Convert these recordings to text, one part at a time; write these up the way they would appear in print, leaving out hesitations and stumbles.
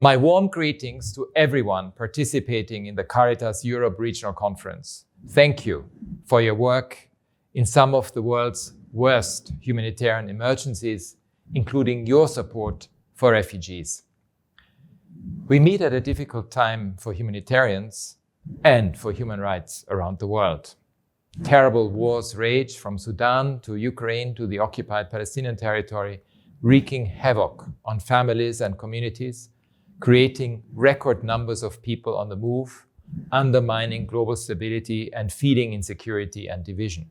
My warm greetings to everyone participating in the Caritas Europe Regional Conference. Thank you for your work in some of the world's worst humanitarian emergencies, including your support for refugees. We meet at a difficult time for humanitarians and for human rights around the world. Terrible wars rage from Sudan to Ukraine to the occupied Palestinian territory, wreaking havoc on families and communities, creating record numbers of people on the move, undermining global stability and feeding insecurity and division.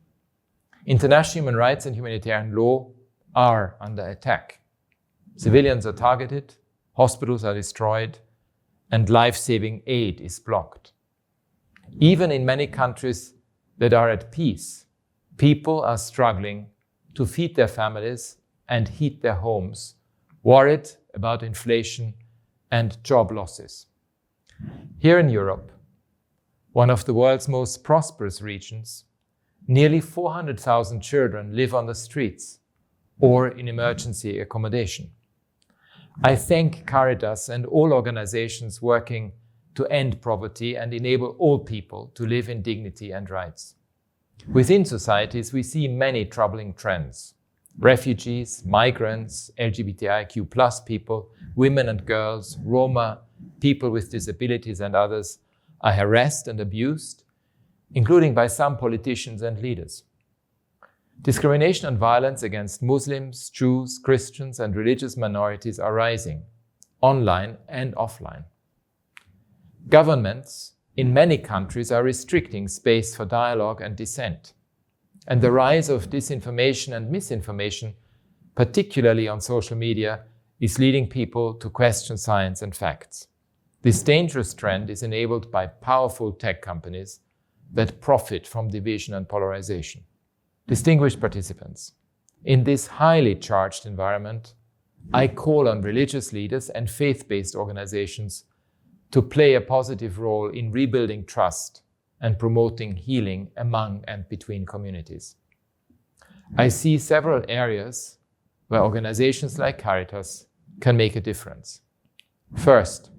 International human rights and humanitarian law are under attack. Civilians are targeted, hospitals are destroyed, and life-saving aid is blocked. Even in many countries that are at peace, people are struggling to feed their families and heat their homes, worried about inflation and job losses. Here in Europe, one of the world's most prosperous regions, nearly 400,000 children live on the streets or in emergency accommodation. I thank Caritas and all organizations working to end poverty and enable all people to live in dignity and rights. Within societies, we see many troubling trends. Refugees, migrants, LGBTIQ+ people, women and girls, Roma, people with disabilities and others are harassed and abused, including by some politicians and leaders. Discrimination and violence against Muslims, Jews, Christians, and religious minorities are rising, online and offline. Governments in many countries are restricting space for dialogue and dissent. And the rise of disinformation and misinformation, particularly on social media, is leading people to question science and facts. This dangerous trend is enabled by powerful tech companies that profit from division and polarization. Distinguished participants, in this highly charged environment, I call on religious leaders and faith-based organizations to play a positive role in rebuilding trust and promoting healing among and between communities. I see several areas where organizations like Caritas can make a difference. First,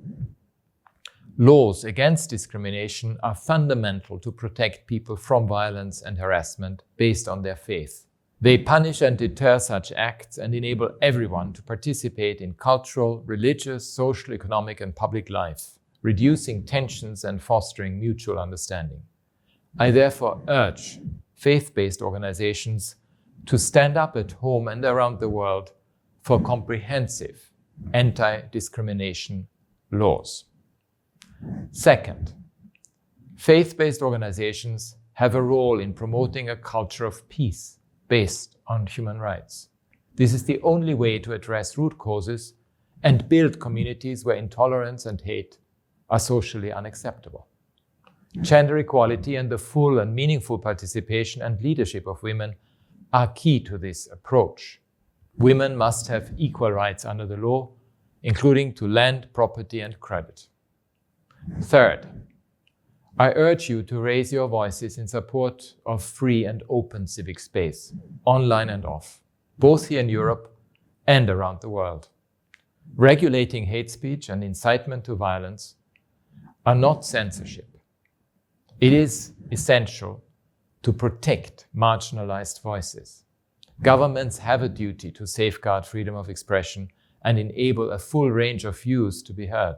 laws against discrimination are fundamental to protect people from violence and harassment based on their faith. They punish and deter such acts and enable everyone to participate in cultural, religious, social, economic, and public life, reducing tensions and fostering mutual understanding. I therefore urge faith-based organizations to stand up at home and around the world for comprehensive anti-discrimination laws. Second, faith-based organizations have a role in promoting a culture of peace based on human rights. This is the only way to address root causes and build communities where intolerance and hate are socially unacceptable. Gender equality and the full and meaningful participation and leadership of women are key to this approach. Women must have equal rights under the law, including to land, property, and credit. Third, I urge you to raise your voices in support of free and open civic space, online and off, both here in Europe and around the world. Regulating hate speech and incitement to violence are not censorship. It is essential to protect marginalized voices. Governments have a duty to safeguard freedom of expression and enable a full range of views to be heard.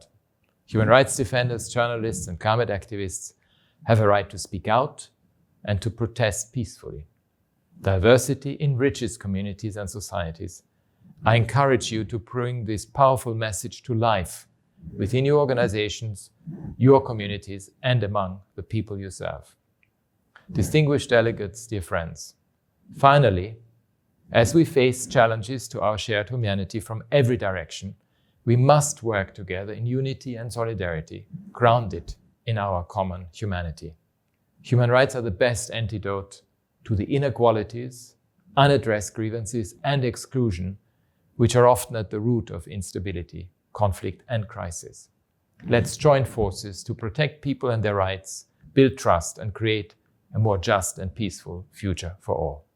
Human rights defenders, journalists, and climate activists have a right to speak out and to protest peacefully. Diversity enriches communities and societies. I encourage you to bring this powerful message to life within your organizations, your communities, and among the people you serve. Distinguished delegates, dear friends, finally, as we face challenges to our shared humanity from every direction, we must work together in unity and solidarity, grounded in our common humanity. Human rights are the best antidote to the inequalities, unaddressed grievances, and exclusion, which are often at the root of instability, conflict, and crisis. Let's join forces to protect people and their rights, build trust, and create a more just and peaceful future for all.